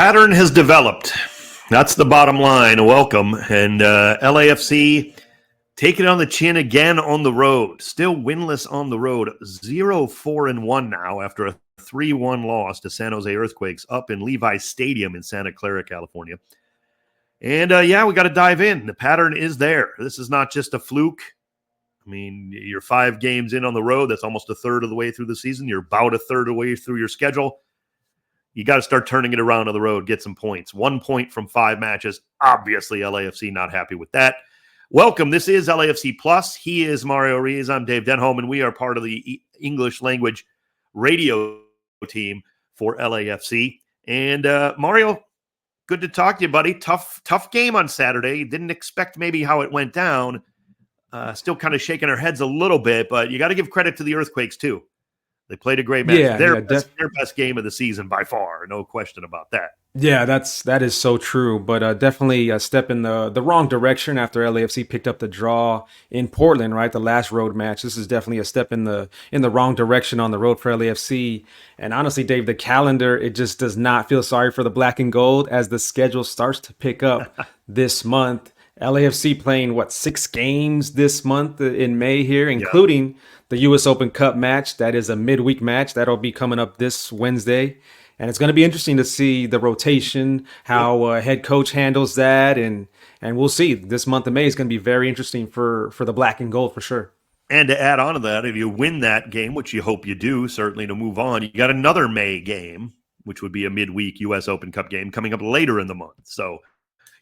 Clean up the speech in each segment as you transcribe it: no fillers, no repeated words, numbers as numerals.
pattern has developed. That's the bottom line. Welcome. And LAFC taking it on the chin again on the road. Still winless on the road. 0-4-1 now after a 3-1 loss to San Jose Earthquakes up in Levi Stadium in Santa Clara, California. And we got to dive in. The pattern is there. This is not just a fluke. I mean, you're 5 games in on the road. That's almost a third of the way through the season. You're about a third of the way through your schedule. You got to start turning it around on the road, get some points. 1 point from 5 matches. Obviously, LAFC not happy with that. Welcome. This is LAFC Plus. He is Mario Ruiz. I'm Dave Denholm, and we are part of the English language radio team for LAFC. And Mario, good to talk to you, buddy. Tough game on Saturday. Didn't expect maybe how it went down. Still kind of shaking our heads a little bit, but you got to give credit to the Earthquakes too. They played a great match. Their best game of the season by far. No question about that. Yeah, that is so true. But definitely a step in the wrong direction after LAFC picked up the draw in Portland, right? The last road match. This is definitely a step in the wrong direction on the road for LAFC. And honestly, Dave, the calendar, it just does not feel sorry for the black and gold as the schedule starts to pick up this month. LAFC playing, 6 games this month in May here, including the U.S. Open Cup match. That is a midweek match. That'll be coming up this Wednesday. And it's going to be interesting to see the rotation, how head coach handles that. And we'll see. This month of May is going to be very interesting for the black and gold for sure. And to add on to that, if you win that game, which you hope you do, certainly to move on, you got another May game, which would be a midweek U.S. Open Cup game coming up later in the month. So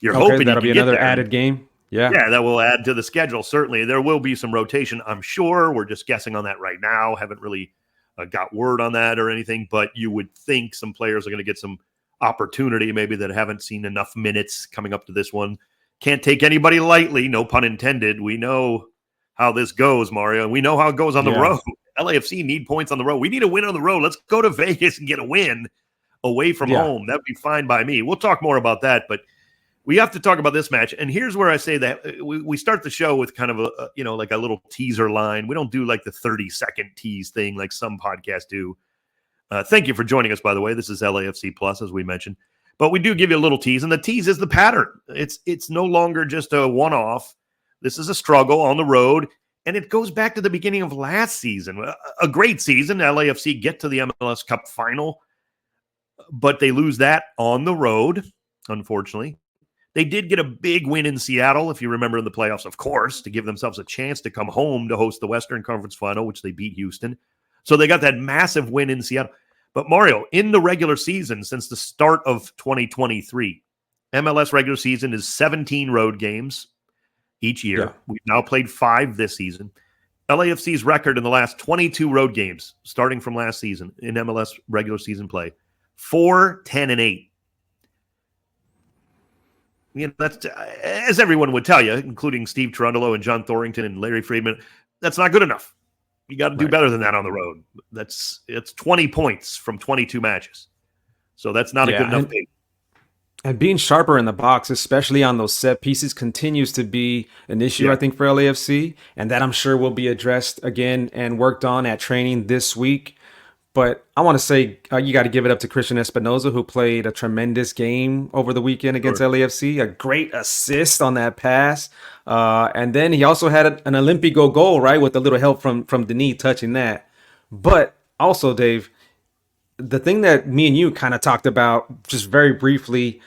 you're hoping that'll be another added game. Yeah, that will add to the schedule. Certainly, there will be some rotation, I'm sure. We're just guessing on that right now. Haven't really got word on that or anything, but you would think some players are going to get some opportunity, maybe that haven't seen enough minutes coming up to this one. Can't take anybody lightly, no pun intended. We know how this goes, Mario. We know how it goes on the road. LAFC need points on the road. We need a win on the road. Let's go to Vegas and get a win away from home. That'd be fine by me. We'll talk more about that, but we have to talk about this match. And here's where I say that we start the show with kind of like a little teaser line. We don't do like the 30-second tease thing like some podcasts do. Thank you for joining us, by the way. This is LAFC Plus, as we mentioned. But we do give you a little tease, and the tease is the pattern. It's no longer just a one-off. This is a struggle on the road, and it goes back to the beginning of last season. A great season. LAFC get to the MLS Cup final, but they lose that on the road, unfortunately. They did get a big win in Seattle, if you remember, in the playoffs, of course, to give themselves a chance to come home to host the Western Conference Final, which they beat Houston. So they got that massive win in Seattle. But Mario, in the regular season, since the start of 2023, MLS regular season is 17 road games each year. Yeah. We've now played 5 this season. LAFC's record in the last 22 road games, starting from last season in MLS regular season play, 4-10-8. That's, as everyone would tell you, including Steve Cherundolo and John Thorrington and Larry Friedman, that's not good enough. You got to do better than that on the road. It's 20 points from 22 matches. So that's not a good enough pace. And being sharper in the box, especially on those set pieces, continues to be an issue, I think, for LAFC. And that I'm sure will be addressed again and worked on at training this week. But I want to say you got to give it up to Christian Espinoza, who played a tremendous game over the weekend against LAFC. A great assist on that pass. And then he also had an Olympico goal, right, with a little help from Denis touching that. But also, Dave, the thing that me and you kind of talked about just very briefly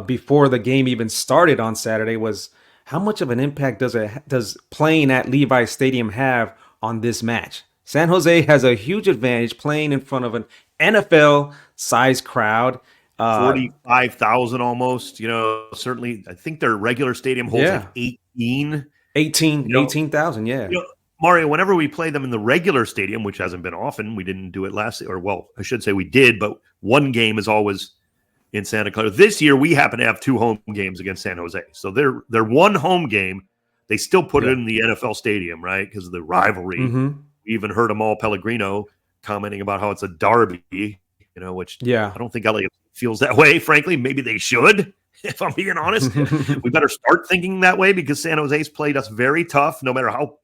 before the game even started on Saturday was how much of an impact does playing at Levi Stadium have on this match? San Jose has a huge advantage playing in front of an NFL-sized crowd. 45,000 almost. Certainly, I think their regular stadium holds like 18. 18,000, Mario, whenever we play them in the regular stadium, which hasn't been often, we didn't do it last year. Or, well, I should say we did, but one game is always in Santa Clara. This year, we happen to have 2 home games against San Jose. So their one home game, they still put it in the NFL stadium, right, because of the rivalry. Mm-hmm. We even heard Amal Pellegrino commenting about how it's a derby, which I don't think LA feels that way, frankly. Maybe they should, if I'm being honest. We better start thinking that way because San Jose's played us very tough, no matter how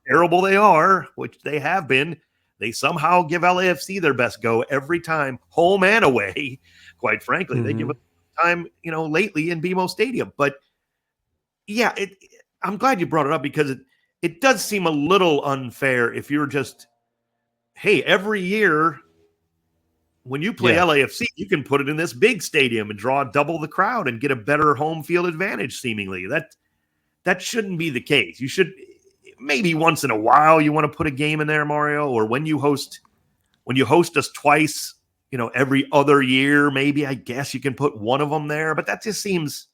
terrible they are, which they have been. They somehow give LAFC their best go every time, home and away. Quite frankly, they give it time, lately in BMO Stadium. But yeah, I'm glad you brought it up because it does seem a little unfair if you're just, hey, every year when you play LAFC, you can put it in this big stadium and draw double the crowd and get a better home field advantage, seemingly. That shouldn't be the case. You should, maybe once in a while you want to put a game in there, Mario, or when you host us twice, every other year, maybe, I guess you can put one of them there, but that just seems...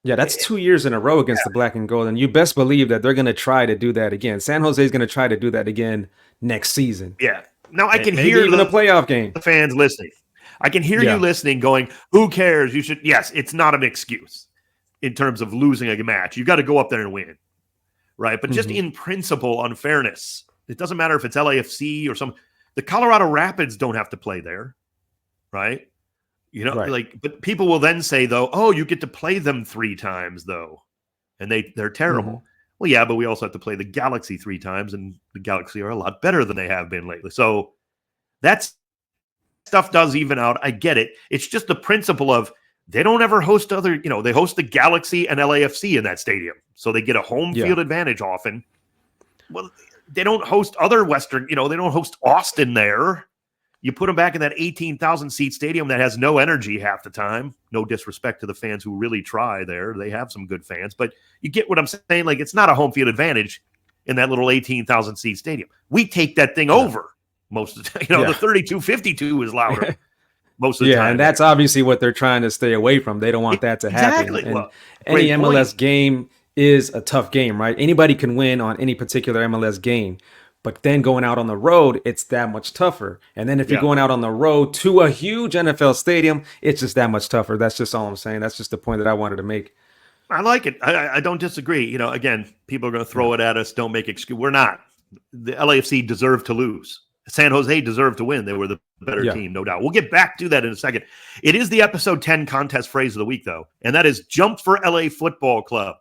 Yeah, that's 2 years in a row against the Black and Gold, and you best believe that they're going to try to do that again. San Jose is going to try to do that again next season. Yeah. Now I can maybe hear even a playoff game. The fans listening. I can hear you listening going, who cares? You should. Yes, it's not an excuse in terms of losing a match. You got to go up there and win. Right. But just in principle, unfairness. It doesn't matter if it's LAFC or the Colorado Rapids don't have to play there. Right. But people will then say, though, oh, you get to play them 3 times, though. And they're terrible. Well, yeah, but we also have to play the Galaxy 3 times, and the Galaxy are a lot better than they have been lately. So that stuff does even out. I get it. It's just the principle of they don't ever host other, they host the Galaxy and LAFC in that stadium. So they get a home field advantage often. Well, they don't host other Western, they don't host Austin there. You put them back in that 18,000 seat stadium that has no energy half the time. No disrespect to the fans who really try there. They have some good fans, but you get what I'm saying? Like, it's not a home field advantage in that little 18,000 seat stadium. We take that thing over most of the time. The 32-52 is louder most of the time. Yeah, and that's obviously what they're trying to stay away from. They don't want that to happen. Exactly. And any MLS game is a tough game, right? Anybody can win on any particular MLS game. But then going out on the road, it's that much tougher. And then if you're going out on the road to a huge NFL stadium, it's just that much tougher. That's just all I'm saying. That's just the point that I wanted to make. I like it. I don't disagree. Again, people are going to throw it at us. Don't make excuse. We're not. The LAFC deserved to lose. San Jose deserved to win. They were the better team, no doubt. We'll get back to that in a second. It is the episode 10 contest phrase of the week, though, and that is jump for LA Football Club.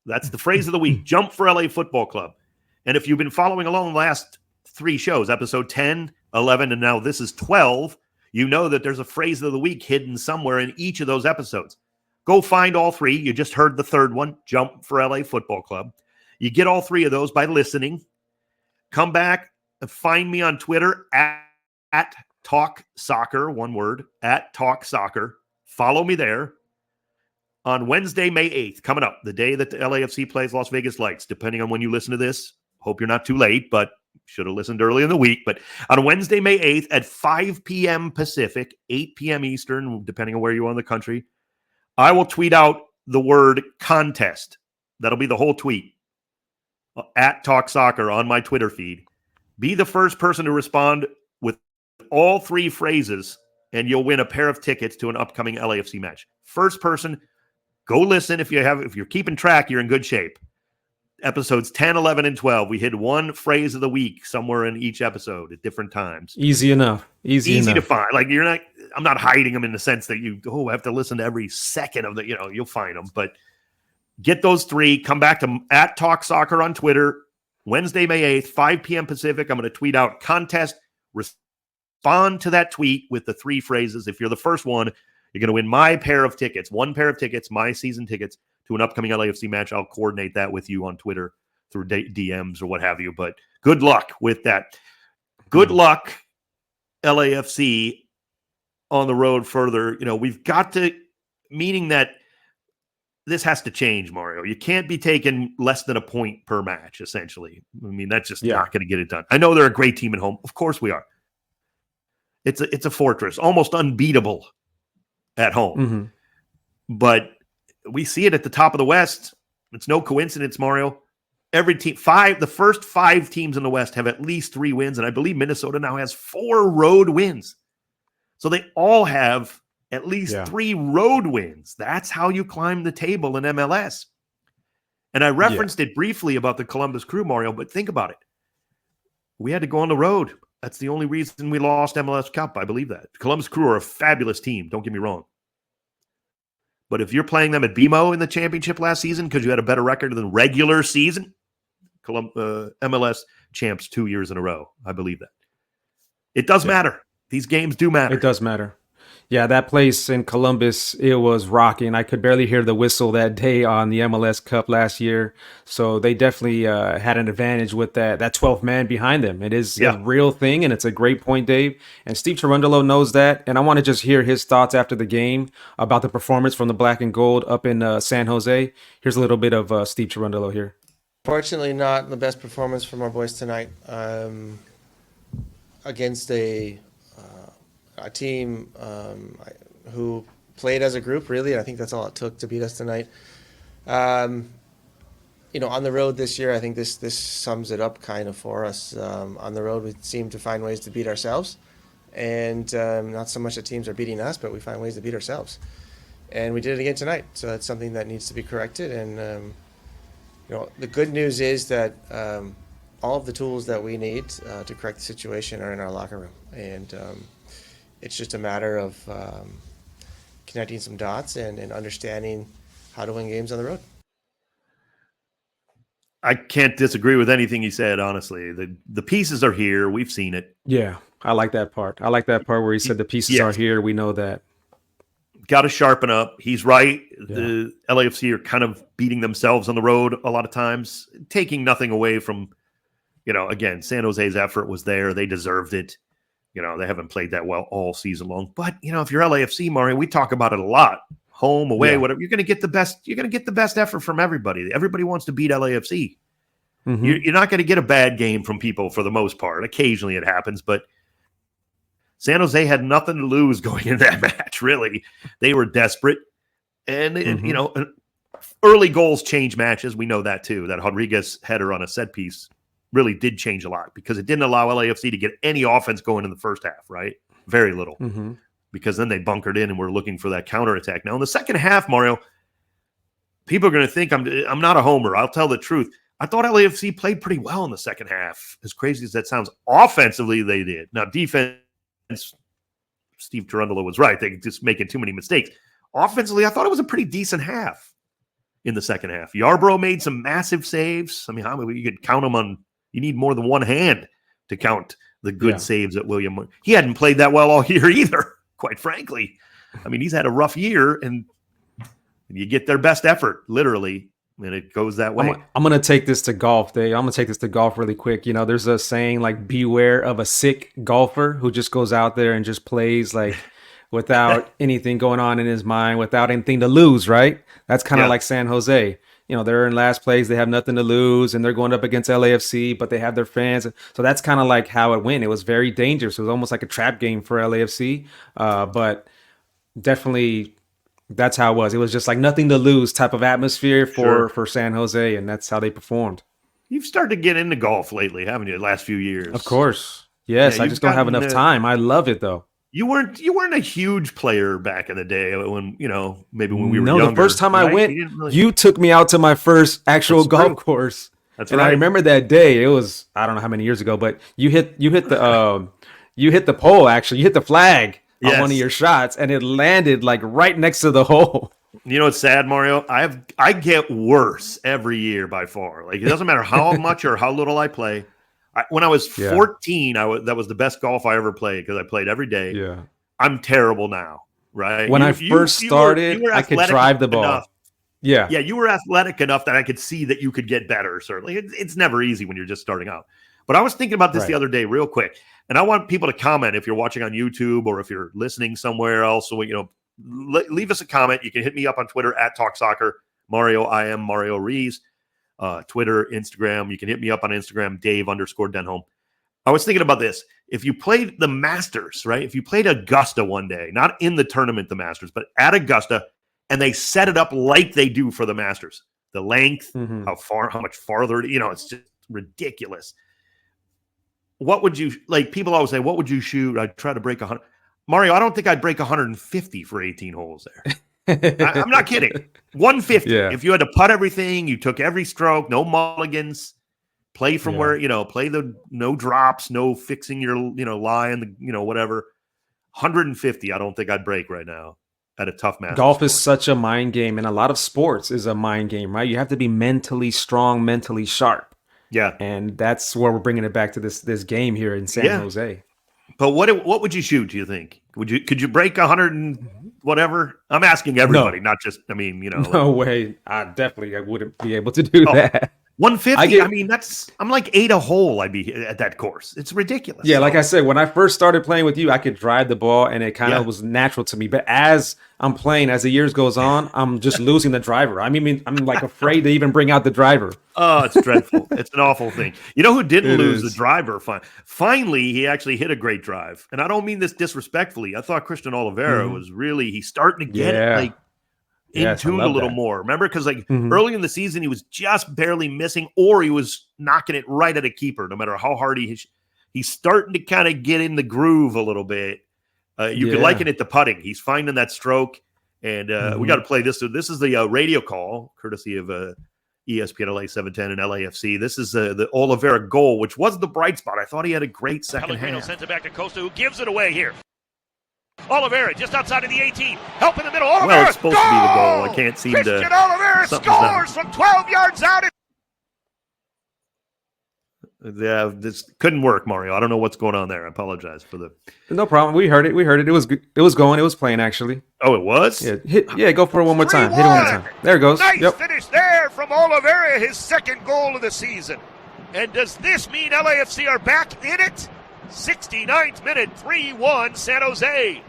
That's the phrase of the week, jump for LA Football Club. And if you've been following along the last 3 shows, episode 10, 11, and now this is 12, you know that there's a phrase of the week hidden somewhere in each of those episodes. Go find all 3. You just heard the third one, jump for LA Football Club. You get all 3 of those by listening. Come back and find me on Twitter at Talk Soccer, one word, at Talk Soccer. Follow me there. On Wednesday, May 8th, coming up, the day that the LAFC plays Las Vegas Lights, depending on when you listen to this. Hope you're not too late, but should have listened early in the week. But on Wednesday, May 8th at 5 p.m. Pacific, 8 p.m. Eastern, depending on where you are in the country, I will tweet out the word contest. That'll be the whole tweet. At Talk Soccer on my Twitter feed. Be the first person to respond with all 3 phrases, and you'll win a pair of tickets to an upcoming LAFC match. First person, go listen. If you're keeping track, you're in good shape. Episodes 10, 11, and 12. We hit one phrase of the week somewhere in each episode at different times. Easy enough. Easy enough to find. Like, I'm not hiding them in the sense that you have to listen to every second of the, you'll find them. But get those 3. Come back to at Talk Soccer on Twitter. Wednesday, May 8th, 5 p.m. Pacific. I'm going to tweet out contest. Respond to that tweet with the 3 phrases. If you're the first one, you're going to win my pair of tickets, one pair of tickets, my season tickets to an upcoming LAFC match. I'll coordinate that with you on Twitter through DMs or what have you. But good luck with that. Good luck, LAFC, on the road further. We've got to, meaning that this has to change, Mario. You can't be taking less than a point per match, essentially. I mean, that's just not going to get it done. I know they're a great team at home. Of course we are. It's a fortress, almost unbeatable at home. But we see it at the top of the West. It's no coincidence, Mario. Every team, the first 5 teams in the West have at least 3 wins, and I believe Minnesota now has 4 road wins. So they all have at least 3 road wins. That's how you climb the table in MLS. And I referenced it briefly about the Columbus Crew, Mario, but think about it. We had to go on the road. That's the only reason we lost MLS Cup. I believe that. Columbus Crew are a fabulous team. Don't get me wrong. But if you're playing them at BMO in the championship last season because you had a better record than regular season, MLS champs 2 years in a row. I believe that. It does matter. These games do matter. It does matter. Yeah, that place in Columbus, it was rocking. I could barely hear the whistle that day on the MLS Cup last year. So they definitely had an advantage with that 12th man behind them. It is a real thing, and it's a great point, Dave. And Steve Cherundolo knows that. And I want to just hear his thoughts after the game about the performance from the Black and Gold up in San Jose. Here's a little bit of Steve Cherundolo here. Fortunately, not the best performance from our boys tonight against a team who played as a group, really. I think that's all it took to beat us tonight. On the road this year, I think this sums it up kind of for us. On the road, we seem to find ways to beat ourselves, and not so much that teams are beating us, but we find ways to beat ourselves. And we did it again tonight, so that's something that needs to be corrected. And the good news is that all of the tools that we need to correct the situation are in our locker room, and it's just a matter of connecting some dots and understanding how to win games on the road. I can't disagree with anything he said, honestly. The pieces are here. We've seen it. Yeah, I like that part. I like that part where he said the pieces are here. We know that. Got to sharpen up. He's right. Yeah. The LAFC are kind of beating themselves on the road a lot of times, taking nothing away from, again, San Jose's effort was there. They deserved it. They haven't played that well all season long. But, if you're LAFC, Mario, we talk about it a lot. Home, away, whatever. You're going to get the best. You're going to get the best effort from everybody. Everybody wants to beat LAFC. Mm-hmm. You're not going to get a bad game from people for the most part. Occasionally it happens, but San Jose had nothing to lose going into that match, really. They were desperate. And, early goals change matches. We know that, too. That Rodriguez header on a set piece really did change a lot because it didn't allow LAFC to get any offense going in the first half, right? Very little. Mm-hmm. Because then they bunkered in and were looking for that counterattack. Now, in the second half, Mario, people are going to think I'm not a homer. I'll tell the truth. I thought LAFC played pretty well in the second half. As crazy as that sounds, offensively they did. Now, defense, Steve Cherundolo was right. They just making too many mistakes. Offensively, I thought it was a pretty decent half in the second half. Yarbrough made some massive saves. I mean, how many you could count them on? You need more than one hand to count the good saves at William. He hadn't played that well all year either, quite frankly. I mean, he's had a rough year, and you get their best effort, literally, and it goes that way. I'm going to take this to golf, Dave. I'm going to take this to golf really quick. There's a saying like, beware of a sick golfer who just goes out there and just plays like without anything going on in his mind, without anything to lose, right? That's kind of like San Jose. They're in last place. They have nothing to lose, and they're going up against LAFC, but they have their fans. So that's kind of like how it went. It was very dangerous. It was almost like a trap game for LAFC, but definitely that's how it was. It was just like nothing to lose type of atmosphere for San Jose, and that's how they performed. You've started to get into golf lately, haven't you, the last few years? Of course. Yes, I just don't have enough time. I love it, though. You weren't a huge player back in the day when, maybe when we were younger. No, the first time I went, you took me out to my first actual golf course. That's right. And I remember that day. It was, I don't know how many years ago, but you hit the pole, actually. You hit the flag on one of your shots, and it landed like right next to the hole. You know what's sad, Mario? I get worse every year by far. Like, it doesn't matter how much or how little I play. When I was 14, that was the best golf I ever played because I played every day. Yeah, I'm terrible now, right? When I first started, I could drive the ball. Yeah, you were athletic enough that I could see that you could get better. Certainly, it's never easy when you're just starting out. But I was thinking about this the other day, real quick, and I want people to comment if you're watching on YouTube or if you're listening somewhere else. So leave us a comment. You can hit me up on Twitter at Talk Soccer. Mario, I am Mario Ruiz. Twitter, Instagram. You can hit me up on Instagram, Dave_Denholm. I was thinking about this. If you played the Masters, right? If you played Augusta one day, not in the tournament, the Masters, but at Augusta, and they set it up like they do for the Masters, the length, how much farther, it's just ridiculous. What would you, people always say, what would you shoot? I'd try to break 100. Mario, I don't think I'd break 150 for 18 holes there. I'm not kidding. 150. Yeah. If you had to putt everything, you took every stroke, no mulligans, play from where, play the no drops, no fixing your, lie and whatever. 150, I don't think I'd break right now at a tough match. Golf is such a mind game, and a lot of sports is a mind game, right? You have to be mentally strong, mentally sharp. Yeah. And that's where we're bringing it back to this game here in San Jose. But what would you shoot, do you think? Could you break 100 and whatever? I'm asking everybody, not just, No way. I wouldn't be able to do that. 150? I'm like 8 a hole I'd be at that course. It's ridiculous. Yeah, like I said, when I first started playing with you, I could drive the ball and it kind of was natural to me. But as I'm playing, as the years goes on, I'm just losing the driver. I'm like afraid to even bring out the driver. Oh, it's dreadful. It's an awful thing. You know who didn't lose the driver? Finally, he actually hit a great drive. And I don't mean this disrespectfully. I thought Christian Oliveira was he's starting to get it in tune a little more. Remember? Because early in the season, he was just barely missing, or he was knocking it right at a keeper, no matter how hard he's starting to kind of get in the groove a little bit. You could liken it to putting. He's finding that stroke, and we got to play this. So this is the radio call, courtesy of ESPN LA 710 and LAFC. This is the Oliveira goal, which was the bright spot. I thought he had a great second half. Sends it back to Costa, who gives it away here. Oliveira just outside of the 18. Help in the middle. Oliveira, well, it's supposed to be the goal. I can't seem Christian Oliveira scores from 12 yards out. Yeah, this couldn't work, Mario. I don't know what's going on there. I apologize for the. No problem. We heard it. It was good. It was going. It was playing actually. Oh, it was. Yeah. Go for it one more time. Hit it one more time. There it goes. Nice finish there from Oliveira. His second goal of the season. And does this mean LAFC are back in it? 69th minute, 3-1 San Jose.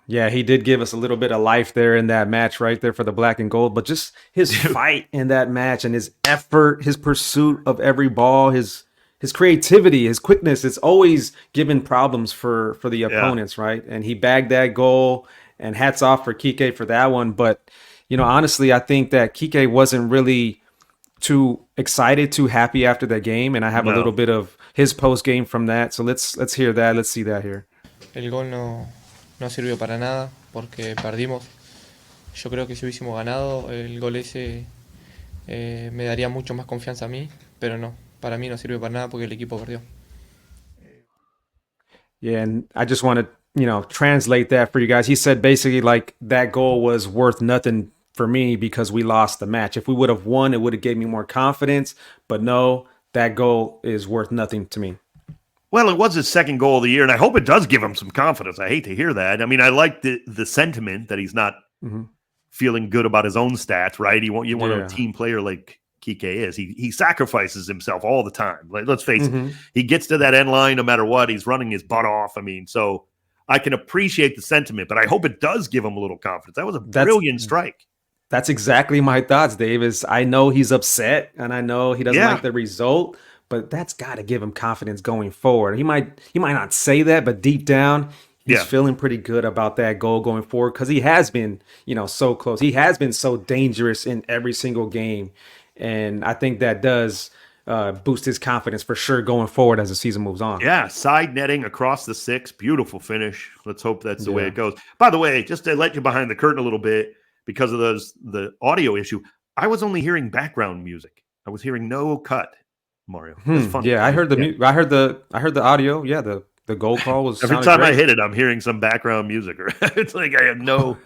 Yeah, he did give us a little bit of life there in that match right there for the black and gold. But just his fight in that match and his effort, his pursuit of every ball, his creativity, his quickness, it's always given problems for the opponents, right? And he bagged that goal, and hats off for Kike for that one. But, honestly, I think that Kike wasn't really too excited, too happy after that game. And I have a little bit of his post game from that. So let's hear that. Let's see that here. El gol no sirvió para nada porque perdimos. Yo creo que si hubiésemos ganado, el gol ese me daría mucho más confianza a mí, pero no. Para mí no sirvió para nada porque el equipo perdió. Yeah, and I just want to, translate that for you guys. He said basically like that goal was worth nothing for me because we lost the match. If we would have won, it would have gave me more confidence. But no, that goal is worth nothing to me. Well, it was his second goal of the year, and I hope it does give him some confidence. I hate to hear that. I mean, I like the sentiment that he's not feeling good about his own stats, right? You want a team player like Kike is. He sacrifices himself all the time. Like, let's face it. He gets to that end line no matter what. He's running his butt off. I mean, so I can appreciate the sentiment, but I hope it does give him a little confidence. That was a brilliant strike. That's exactly my thoughts, Dave. Is I know he's upset, and I know he doesn't like the result, but that's got to give him confidence going forward. He might not say that, but deep down, he's feeling pretty good about that goal going forward because he has been, so close. He has been so dangerous in every single game, and I think that does boost his confidence for sure going forward as the season moves on. Yeah, side netting across the 6, beautiful finish. Let's hope that's the way it goes. By the way, just to let you behind the curtain a little bit, because of the audio issue, I was only hearing background music. I was hearing no cut. Mario, it's fun. Yeah, I heard I heard the audio. Yeah, the goal call was every time great. I hit it, I'm hearing some background music. It's like I have no.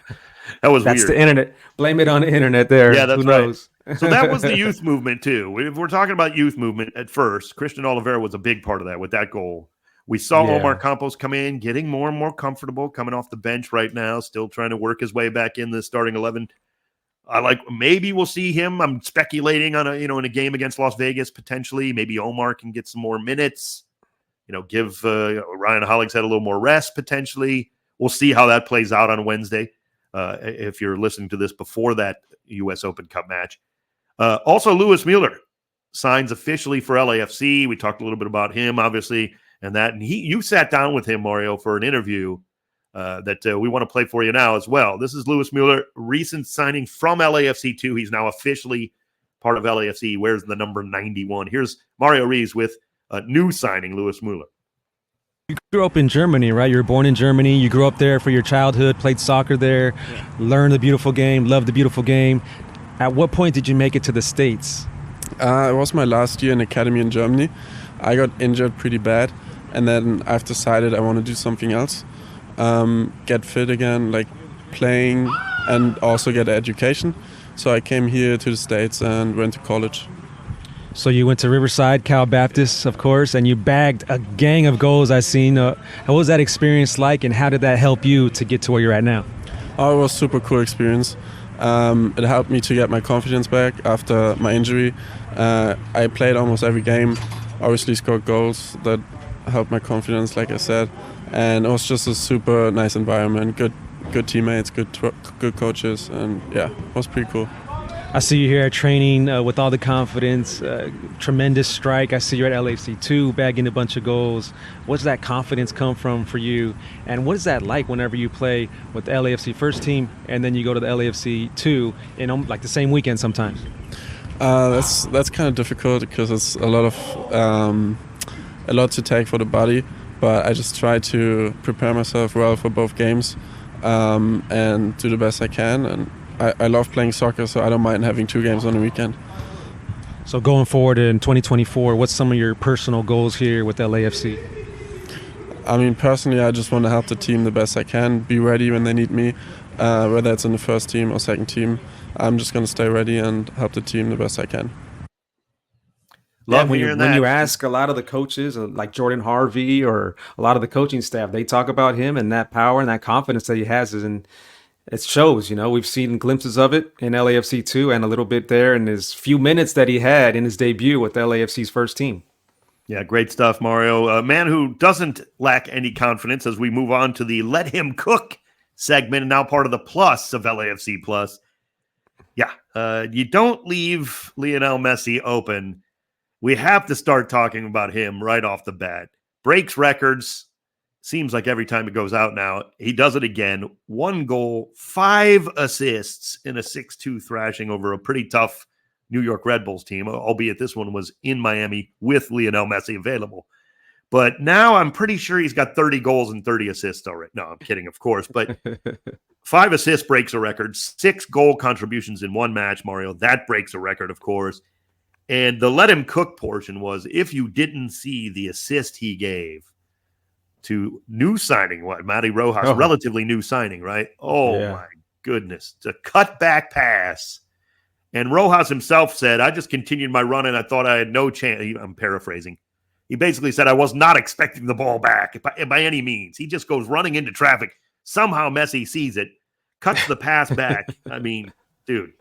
That was that's weird. The internet. Blame it on the internet. There. Yeah, that's Who knows? Right. So that was the youth movement too. If we're talking about youth movement at first, Christian Oliveira was a big part of that with that goal. We saw Omar Campos come in, getting more and more comfortable, coming off the bench right now, still trying to work his way back in the starting 11. Maybe we'll see him. I'm speculating on in a game against Las Vegas potentially. Maybe Omar can get some more minutes. Give Ryan Hollingshead a little more rest potentially. We'll see how that plays out on Wednesday. If you're listening to this before that U.S. Open Cup match, also Luis Müller signs officially for LAFC. We talked a little bit about him, obviously, and you sat down with him, Mario, for an interview. That we want to play for you now as well. This is Luis Müller, recent signing from LAFC 2. He's now officially part of LAFC. He wears the number 91. Here's Mario Ruiz with a new signing, Luis Müller. You grew up in Germany, right? You were born in Germany. You grew up there for your childhood, played soccer there, learned the beautiful game, loved the beautiful game. At what point did you make it to the States? It was my last year in academy in Germany. I got injured pretty bad, and then I've decided I want to do something else. Get fit again, like playing, and also get education. So I came here to the States and went to college. So you went to Riverside, Cal Baptist, of course, and you bagged a gang of goals I've seen. What was that experience like, and how did that help you to get to where you're at now? Oh, it was a super cool experience. It helped me to get my confidence back after my injury. I played almost every game, obviously scored goals that helped my confidence, like I said. And it was just a super nice environment, good teammates, good coaches, and yeah, it was pretty cool. I see you here at training with all the confidence, tremendous strike. I see you're at LAFC 2 bagging a bunch of goals. What's that confidence come from for you? And what is that like whenever you play with the LAFC first team and then you go to the LAFC 2 in like the same weekend sometimes? That's kind of difficult because it's a lot to take for the body. But I just try to prepare myself well for both games and do the best I can. And I love playing soccer, so I don't mind having 2 games on the weekend. So going forward in 2024, what's some of your personal goals here with LAFC? I mean, personally, I just want to help the team the best I can, be ready when they need me, whether it's in the first team or second team. I'm just going to stay ready and help the team the best I can. Love when hearing that. you ask a lot of the coaches, like Jordan Harvey or a lot of the coaching staff, they talk about him and that power and that confidence that he has, and it shows. We've seen glimpses of it in LAFC 2 and a little bit there in his few minutes that he had in his debut with LAFC's first team. Yeah, great stuff, Mario. A man who doesn't lack any confidence as we move on to the Let Him Cook segment, and now part of the Plus of LAFC Plus. Yeah, you don't leave Lionel Messi open. We have to start talking about him right off the bat. Breaks records. Seems like every time it goes out now, he does it again. 1 goal, 5 assists in a 6-2 thrashing over a pretty tough New York Red Bulls team, albeit this one was in Miami with Lionel Messi available. But now I'm pretty sure he's got 30 goals and 30 assists already. No, I'm kidding, of course. But 5 assists breaks a record. 6 goal contributions in 1 match, Mario. That breaks a record, of course. And the let him cook portion was, if you didn't see the assist he gave to new signing, Matty Rojas, relatively new signing, right? Oh, yeah. My goodness. It's a cutback pass. And Rojas himself said, I just continued my run and I thought I had no chance. I'm paraphrasing. He basically said, I was not expecting the ball back by any means. He just goes running into traffic. Somehow Messi sees it, cuts the pass back. I mean, dude.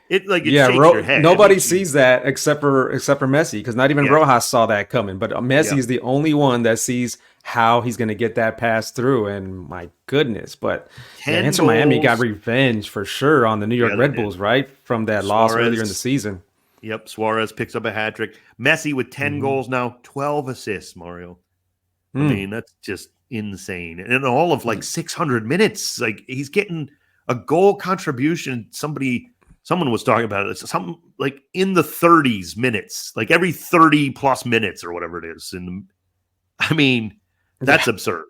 It shakes your head. Nobody sees that except for Messi, because not even Rojas saw that coming. But Messi is the only one that sees how he's going to get that pass through. And my goodness, but Inter Miami got revenge for sure on the New York Red Bulls, right, from that loss earlier in the season. Yep, Suarez picks up a hat trick. Messi with 10 goals now, 12 assists. Mario, I mean, that's just insane. And in all of 600 minutes, he's getting a goal contribution. Someone was talking about it. It's something like in the 30s minutes, like every 30 plus minutes or whatever it is. And I mean, that's absurd.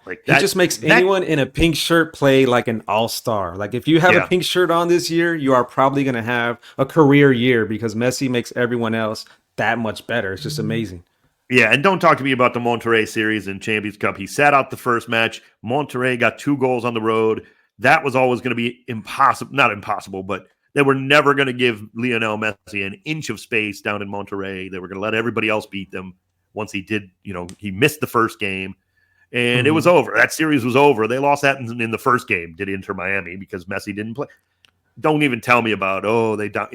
He just makes anyone in a pink shirt play like an all-star. Like if you have a pink shirt on this year, you are probably going to have a career year, because Messi makes everyone else that much better. It's just amazing. Yeah, and don't talk to me about the Monterrey series in Champions Cup. He sat out the first match. Monterrey got 2 goals on the road. That was always going to be impossible. Not impossible, but they were never going to give Lionel Messi an inch of space down in Monterrey. They were going to let everybody else beat them. Once he did, he missed the first game, and it was over. That series was over. They lost that in the first game, did Inter Miami, because Messi didn't play. Don't even tell me about, they don't,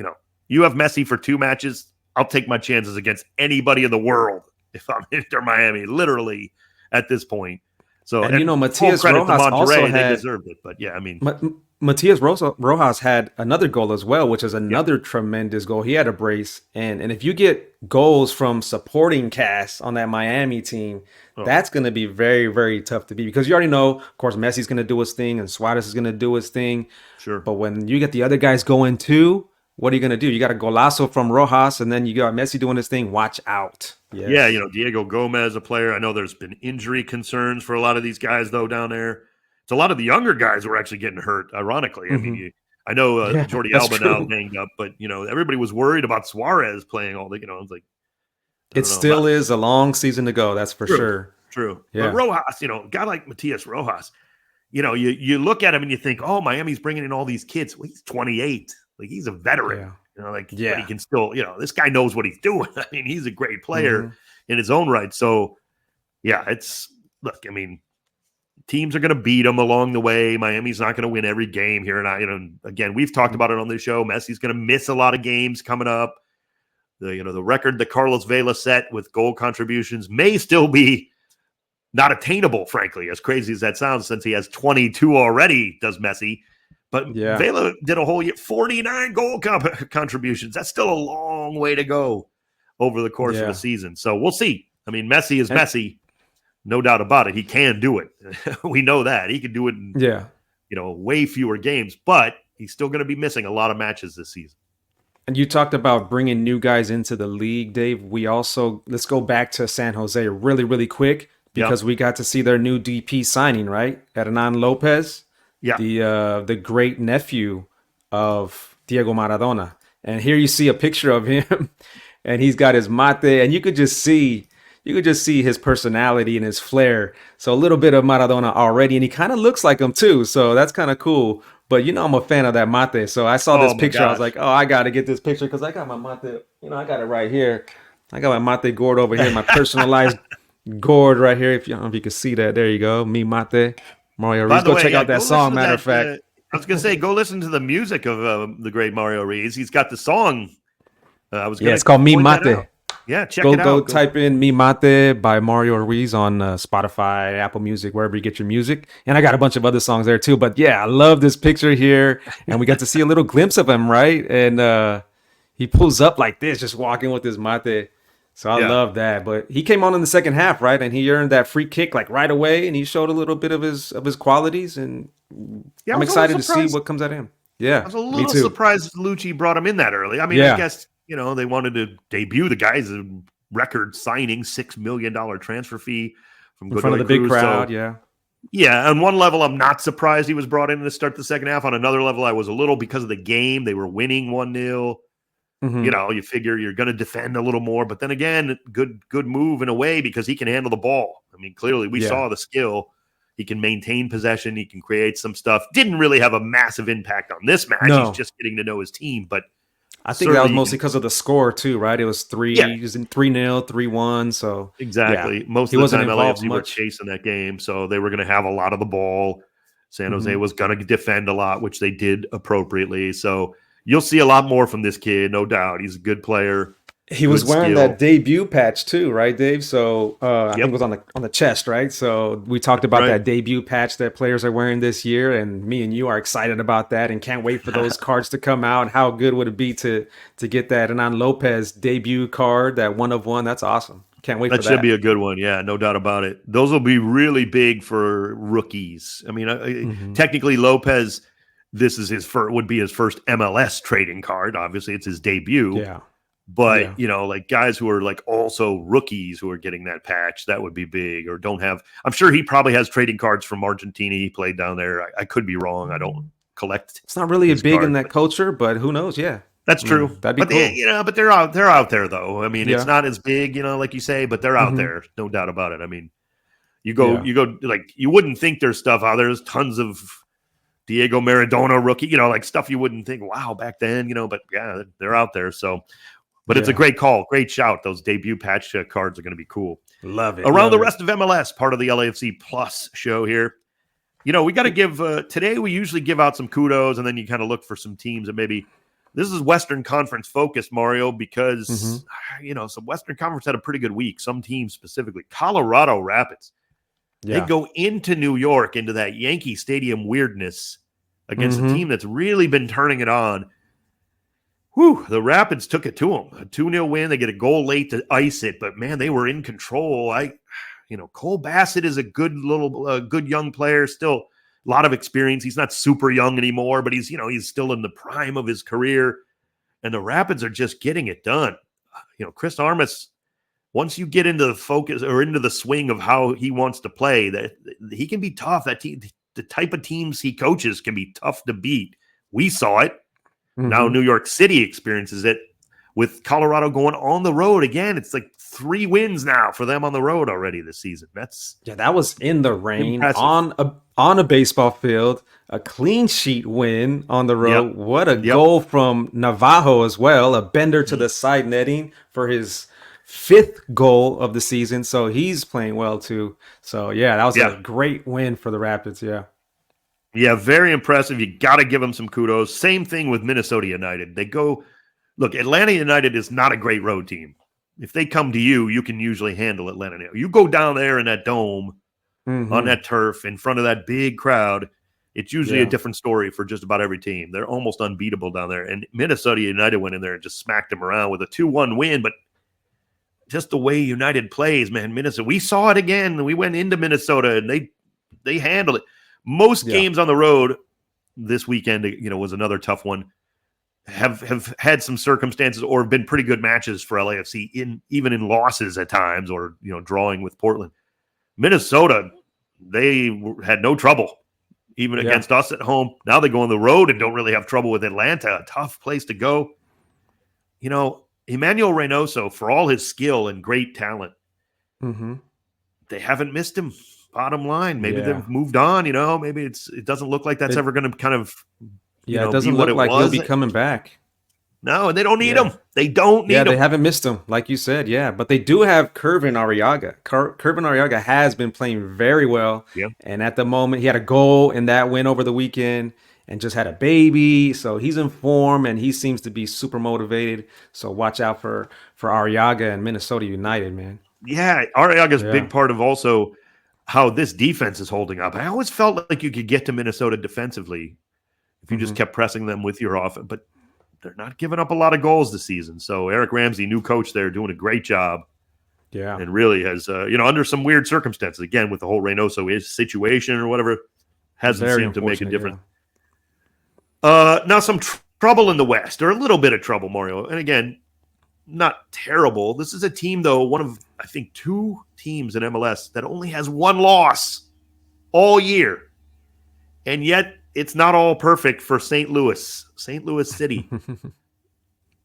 you have Messi for 2 matches. I'll take my chances against anybody in the world if I'm Inter Miami, literally at this point. So, and Matias Rojas also had, they deserved it, but yeah, I mean, Matias Rojas had another goal as well, which is another tremendous goal. He had a brace, and if you get goals from supporting cast on that Miami team, that's going to be very, very tough to beat, because you already know, of course, Messi's going to do his thing and Suarez is going to do his thing. Sure. But when you get the other guys going too, what are you going to do? You got a golazo from Rojas, and then you got Messi doing his thing. Watch out. Yes. Yeah, Diego Gomez, a player. I know there's been injury concerns for a lot of these guys, though, down there. It's a lot of the younger guys who are actually getting hurt, ironically. I mean, I know Jordi Alba now banged up, but, everybody was worried about Suarez playing all the, it's like. It still is a long season to go, that's for sure. True. Yeah. But Rojas, a guy like Matias Rojas, you look at him and you think, oh, Miami's bringing in all these kids. Well, he's 28. Like, he's a veteran. But Yeah. he can still, this guy knows what he's doing. I mean, he's a great player Mhm. in his own right. So, yeah, teams are going to beat him along the way. Miami's not going to win every game here. And again, we've talked about it on this show. Messi's going to miss a lot of games coming up. The record that Carlos Vela set with goal contributions may still be not attainable, frankly, as crazy as that sounds, since he has 22 already, does Messi. But Yeah. Vela did a whole year, 49 goal contributions. That's still a long way to go over the course of Yeah. a season. So we'll see. I mean, Messi is Messi. No doubt about it. He can do it. We know that. He can do it in way fewer games, but he's still going to be missing a lot of matches this season. And you talked about bringing new guys into the league, Dave. Let's go back to San Jose really, really quick, because we got to see their new DP signing, right? Hernan Lopez, the great nephew of Diego Maradona. And here you see a picture of him, and he's got his mate, and you could just see his personality and his flair. So a little bit of Maradona already, and he kind of looks like him too. So that's kind of cool. But I'm a fan of that mate. So I saw this picture. I was like, I got to get this picture because I got my mate. I got it right here. I got my mate gourd over here, my personalized gourd right here. If you can see that, there you go. Me mate, Mario Ruiz. Go check out that song. Matter of fact, I was gonna say, go listen to the music of the great Mario Ruiz. He's got the song. It's called Me Mate. Yeah, check it out. Go type in Me Mate by Mario Ruiz on Spotify, Apple Music, wherever you get your music. And I got a bunch of other songs there too. But yeah, I love this picture here. And we got to see a little glimpse of him, right? And he pulls up like this, just walking with his mate. So I love that. But he came on in the second half, right? And he earned that free kick like right away. And he showed a little bit of his qualities. And I'm excited to see what comes out of him. Yeah, I was a little surprised Lucci brought him in that early. I mean, I guess, they wanted to debut the guy's a record signing, $6 million transfer fee from in front of the big crowd. Yeah. On one level, I'm not surprised he was brought in to start the second half. On another level, I was a little, because of the game. They were winning 1-0. Mm-hmm. You figure you're going to defend a little more. But then again, good move in a way, because he can handle the ball. I mean, clearly we saw the skill. He can maintain possession. He can create some stuff. Didn't really have a massive impact on this match. No. He's just getting to know his team. But I think that was mostly because of the score too, right? It was 3-0, 3-1. So exactly. Most of the time, LAFC were chasing that game, so they were going to have a lot of the ball. San Jose was going to defend a lot, which they did appropriately. So you'll see a lot more from this kid, no doubt. He's a good player. He was wearing that debut patch too, right, Dave? So I think it was on the chest, right? So we talked about that debut patch that players are wearing this year, and me and you are excited about that and can't wait for those cards to come out. And how good would it be to get that Hernan Lopez debut card, that 1 of 1? That's awesome. Can't wait for that. That should be a good one. Yeah, no doubt about it. Those will be really big for rookies. I mean, technically Lopez, would be his first MLS trading card. Obviously, it's his debut. Yeah. But, like guys who are like also rookies who are getting that patch, that would be big, or don't have. I'm sure he probably has trading cards from Argentina. He played down there. I could be wrong. I don't collect. It's not really big in that culture, but who knows? Yeah. That's true. That'd be cool. But they're out there though. I mean, it's not as big, like you say, but they're out there. No doubt about it. I mean, you go like, you wouldn't think there's stuff out there. There's tons of Diego Maradona rookie, like stuff you wouldn't think, wow, back then, but yeah, they're out there. So, but it's a great call. Great shout. Those debut patch cards are going to be cool. Love it. Around the rest of MLS, part of the LAFC Plus show here. We got to give, today we usually give out some kudos, and then you kind of look for some teams that maybe, this is Western Conference focused, Mario, because, some Western Conference had a pretty good week. Some teams specifically, Colorado Rapids. They go into New York, into that Yankee Stadium weirdness against a team that's really been turning it on. Whew, the Rapids took it to them. A 2-0 win. They get a goal late to ice it, but man, they were in control. Cole Bassett is a good young player. Still a lot of experience. He's not super young anymore, but he's still in the prime of his career. And the Rapids are just getting it done. Chris Armas, once you get into the focus or into the swing of how he wants to play, that he can be tough. That team, the type of teams he coaches can be tough to beat. We saw it. Now New York City experiences it with Colorado going on the road again. It's like 3 wins now for them on the road already this season. That was in the rain impressive. on a baseball field, a clean sheet win on the road. What a goal from Navajo as well, a bender to the side netting for his 5th goal of the season. So he's playing well too. So that was a great win for the Rapids. Yeah, very impressive. You got to give them some kudos. Same thing with Minnesota United. Look, Atlanta United is not a great road team. If they come to you, you can usually handle Atlanta. You go down there in that dome, on that turf, in front of that big crowd, it's usually a different story for just about every team. They're almost unbeatable down there. And Minnesota United went in there and just smacked them around with a 2-1 win. But just the way United plays, man, Minnesota, we saw it again. We went into Minnesota, and they handled it. Most games on the road this weekend, was another tough one, have had some circumstances or have been pretty good matches for LAFC, even in losses at times, or drawing with Portland. Minnesota, they had no trouble even against us at home. Now they go on the road and don't really have trouble with Atlanta, a tough place to go. Emmanuel Reynoso, for all his skill and great talent, they haven't missed him. Bottom line, maybe they've moved on. Maybe it doesn't look like that's ever going to kind of it doesn't look like he'll be coming back. No, and they don't need him. They don't need him. They haven't missed him, like you said. But they do have Kervin Arriaga. Kervin Arriaga has been playing very well. And at the moment, he had a goal in that win over the weekend and just had a baby. So he's in form, and he seems to be super motivated. So watch out for Arriaga and Minnesota United, man. Yeah, Arriaga's a big part of also how this defense is holding up. I always felt like you could get to Minnesota defensively if you just kept pressing them with your offense, but they're not giving up a lot of goals this season. So Eric Ramsey, new coach there, doing a great job. And really has, under some weird circumstances, again, with the whole Reynoso situation or whatever, hasn't seemed to make a difference. Now some trouble in the West, or a little bit of trouble, Mario. And again, not terrible. This is a team, though, one of, I think, 2 teams in MLS that only has 1 loss all year. And yet it's not all perfect for St. Louis City.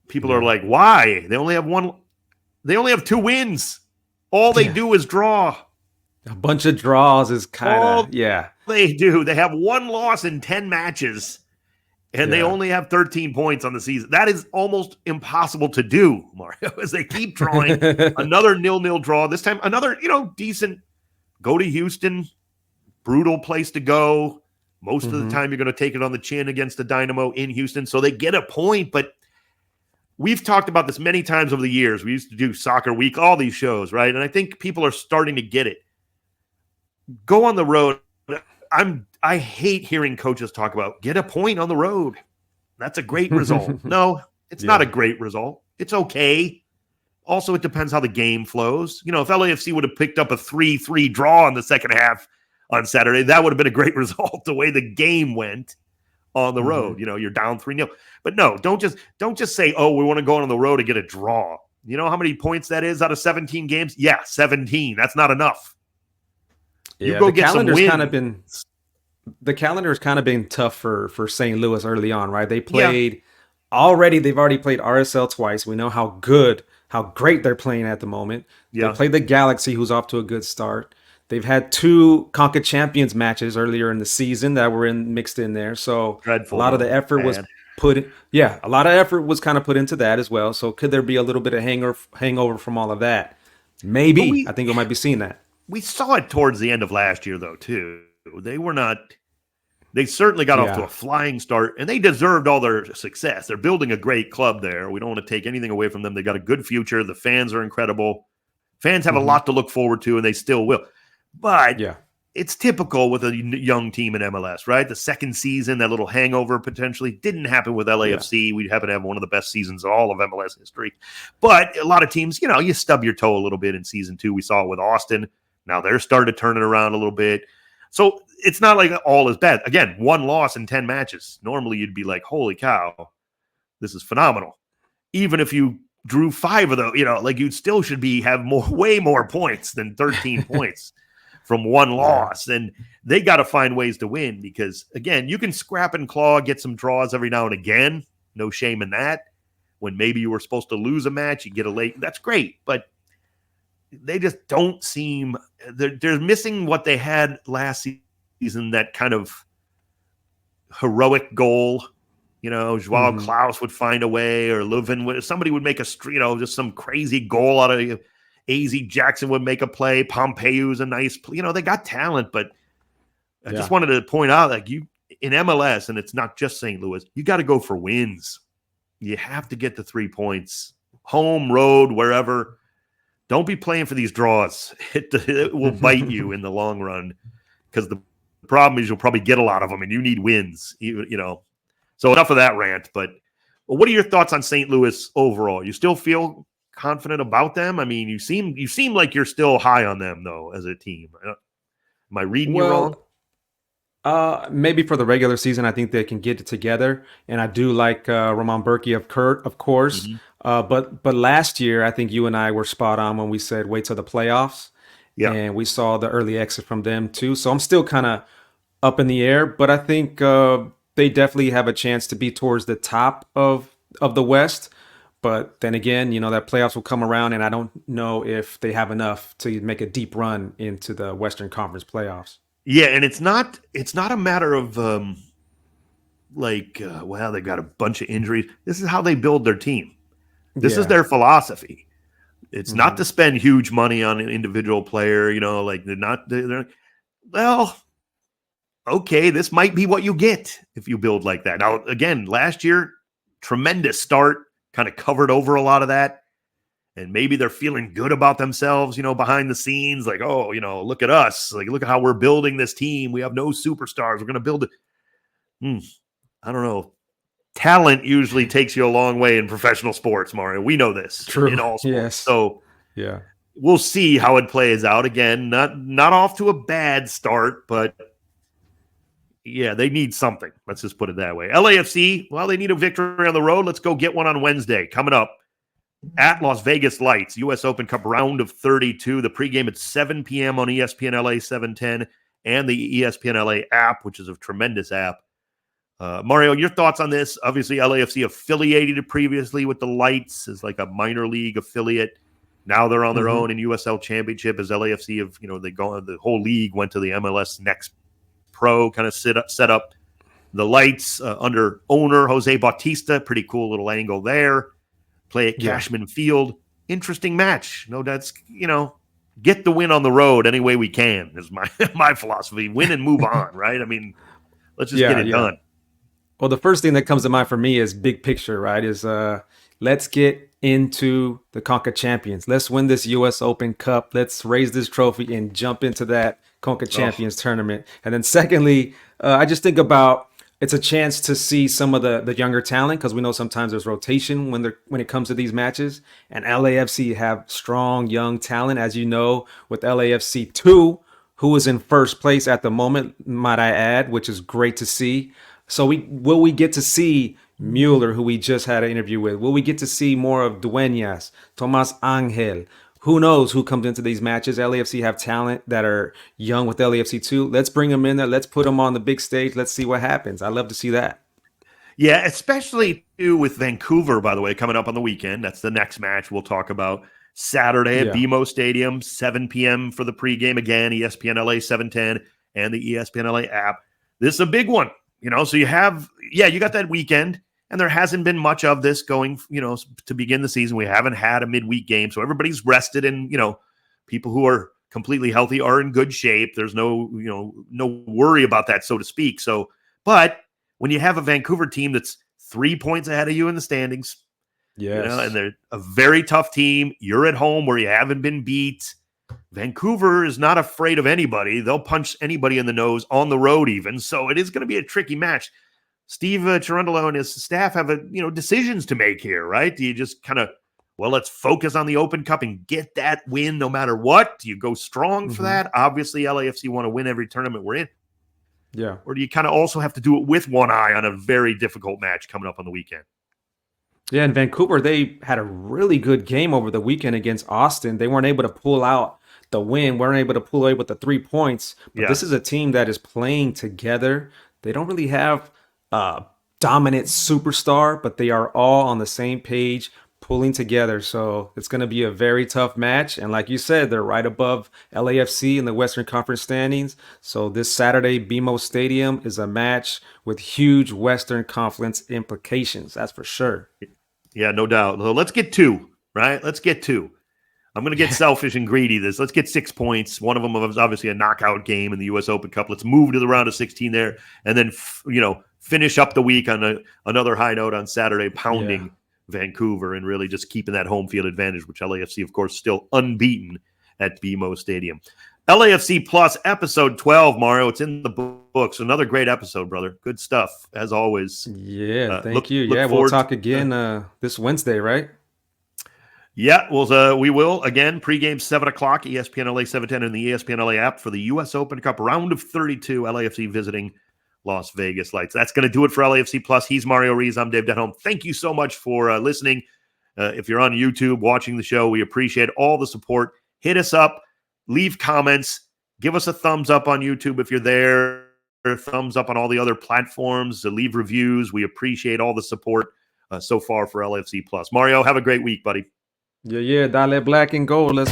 People are like, why? They only have 2 wins. All they do is draw. A bunch of draws is kind of, they do. They have 1 loss in 10 matches. And they only have 13 points on the season. That is almost impossible to do, Mario, as they keep drawing. Another 0-0 draw. This time, another, decent. Go to Houston. Brutal place to go. Most of the time, you're going to take it on the chin against the Dynamo in Houston. So they get a point. But we've talked about this many times over the years. We used to do Soccer Week, all these shows, right? And I think people are starting to get it. Go on the road. I hate hearing coaches talk about get a point on the road. That's a great result. No, it's not a great result. It's okay. Also, it depends how the game flows. If LAFC would have picked up a 3-3 draw in the second half on Saturday, that would have been a great result the way the game went on the road. You're down 3-0. But no, don't just say, oh, we want to go on the road to get a draw. You know how many points that is out of 17 games? Yeah, 17. That's not enough. You go get some wins. The calendar's kind of been tough for St. Louis early on, right? They've already played RSL twice. We know how great they're playing at the moment. They played the Galaxy, who's off to a good start. They've had 2 Conca Champions matches earlier in the season that were mixed in there. So dreadful, a lot of the effort was put in. Yeah, a lot of effort was kind of put into that as well. So could there be a little bit of hangover from all of that? Maybe. I think we might be seeing that. We saw it towards the end of last year, though, too. They certainly got off to a flying start, and they deserved all their success. They're building a great club there. We don't want to take anything away from them. They got a good future. The fans are incredible. Fans have a lot to look forward to, and they still will. But it's typical with a young team in MLS, right? The second season, that little hangover potentially didn't happen with LAFC. We happen to have one of the best seasons of all of MLS history. But a lot of teams, you stub your toe a little bit in season 2. We saw it with Austin. Now they're starting to turn it around a little bit. So it's not like all is bad. Again, 1 loss in 10 matches. Normally you'd be like, holy cow, this is phenomenal. Even if you drew 5 of those, you still should have way more points than 13 points from 1 loss. And they got to find ways to win because, again, you can scrap and claw, get some draws every now and again. No shame in that. When maybe you were supposed to lose a match, you get a late. That's great. But they just don't seem they're missing what they had last season, that kind of heroic goal. Joao Klaus would find a way, or Leuven somebody would make just some crazy goal out of AZ Jackson would make a play. Pompeu's a nice play. They got talent, but I just wanted to point out, like, you in MLS, and it's not just St. Louis, you got to go for wins. You have to get the 3 points, home, road, wherever. Don't be playing for these draws. It will bite you in the long run, because the problem is you'll probably get a lot of them, and you need wins. So enough of that rant. But what are your thoughts on St. Louis overall? You still feel confident about them? I mean, you seem like you're still high on them, though, as a team. Am I reading you wrong? Maybe for the regular season, I think they can get it together, and I do like Roman Berkey of course. But last year, I think you and I were spot on when we said wait till the playoffs, and we saw the early exit from them too. So I'm still kind of up in the air, but I think they definitely have a chance to be towards the top of the West. But then again, that playoffs will come around, and I don't know if they have enough to make a deep run into the Western Conference playoffs. Yeah, and it's not a matter of well, they've got a bunch of injuries. This is how they build their team. This is their philosophy. It's not to spend huge money on an individual player. Well, okay, this might be what you get if you build like that. Now, again, last year, tremendous start, kind of covered over a lot of that. And maybe they're feeling good about themselves, behind the scenes, like, oh, look at us. Like, look at how we're building this team. We have no superstars. We're going to build it. I don't know. Talent usually takes you a long way in professional sports, Mario. We know this. True. In all sports. Yes. So we'll see how it plays out. Again, not off to a bad start, but yeah, they need something. Let's just put it that way. LAFC, well, they need a victory on the road. Let's go get one on Wednesday. Coming up at Las Vegas Lights, U.S. Open Cup round of 32. The pregame at 7 p.m. on ESPN LA 710 and the ESPN LA app, which is a tremendous app. Mario, your thoughts on this? Obviously, LAFC affiliated previously with the Lights as like a minor league affiliate. Now they're on their own in USL Championship as LAFC have, the whole league went to the MLS Next Pro, kind of set up the Lights under owner Jose Bautista. Pretty cool little angle there. Play at Cashman Field. Interesting match. No, that's, get the win on the road any way we can is my philosophy. Win and move on, right? I mean, let's just get it done. Well, the first thing that comes to mind for me is big picture, right? Is let's get into the CONCACAF Champions. Let's win this U.S. Open Cup. Let's raise this trophy and jump into that CONCACAF Champions tournament. And then secondly, I just think about it's a chance to see some of the younger talent, because we know sometimes there's rotation when it comes to these matches. And LAFC have strong young talent, as you know, with LAFC 2, who is in first place at the moment, might I add, which is great to see. So will we get to see Müller, who we just had an interview with? Will we get to see more of Dueñas, Tomas Angel? Who knows who comes into these matches? LAFC have talent that are young with LAFC too. Let's bring them in there. Let's put them on the big stage. Let's see what happens. I love to see that. Yeah, especially too with Vancouver, by the way, coming up on the weekend. That's the next match we'll talk about. Saturday at BMO Stadium, 7 p.m. for the pregame. Again, ESPN LA 710 and the ESPN LA app. This is a big one. So you have, you got that weekend, and there hasn't been much of this going, to begin the season. We haven't had a midweek game, so everybody's rested, and, people who are completely healthy are in good shape. There's no worry about that, so to speak. So, but when you have a Vancouver team that's 3 points ahead of you in the standings, and they're a very tough team, you're at home where you haven't been beat. Vancouver is not afraid of anybody. They'll punch anybody in the nose on the road even. So it is going to be a tricky match. Steve Cherundolo and his staff have decisions to make here, right? Do you just kind of, let's focus on the Open Cup and get that win no matter what? Do you go strong for that? Obviously, LAFC want to win every tournament we're in. Yeah. Or do you kind of also have to do it with one eye on a very difficult match coming up on the weekend? Yeah, in Vancouver, they had a really good game over the weekend against Austin. They weren't able to pull out the win, weren't able to pull away with the 3 points. But this is a team that is playing together. They don't really have a dominant superstar, but they are all on the same page, pulling together. So it's going to be a very tough match. And like you said, they're right above LAFC in the Western Conference standings. So this Saturday, BMO Stadium is a match with huge Western Conference implications. That's for sure. Yeah, no doubt. So let's get two, right? Let's get two. I'm going to get selfish and greedy this. Let's get 6 points. One of them was obviously a knockout game in the U.S. Open Cup. Let's move to the round of 16 there, and then finish up the week on another high note on Saturday, pounding Vancouver and really just keeping that home field advantage, which LAFC, of course, still unbeaten at BMO Stadium. LAFC Plus, episode 12, Mario. It's in the books. Another great episode, brother. Good stuff, as always. Yeah, thank you. We'll talk again this Wednesday, right? Yeah, well, we will. Again, pregame 7 o'clock, ESPN LA 710 and the ESPN LA app for the U.S. Open Cup round of 32, LAFC visiting Las Vegas Lights. That's going to do it for LAFC Plus. He's Mario Ruiz. I'm Dave Denholm. Thank you so much for listening. If you're on YouTube watching the show, we appreciate all the support. Hit us up. Leave comments. Give us a thumbs up on YouTube if you're there. Thumbs up on all the other platforms. Leave reviews. We appreciate all the support so far for LAFC Plus. Mario, have a great week, buddy. Yeah, Dale Black and Gold. Let's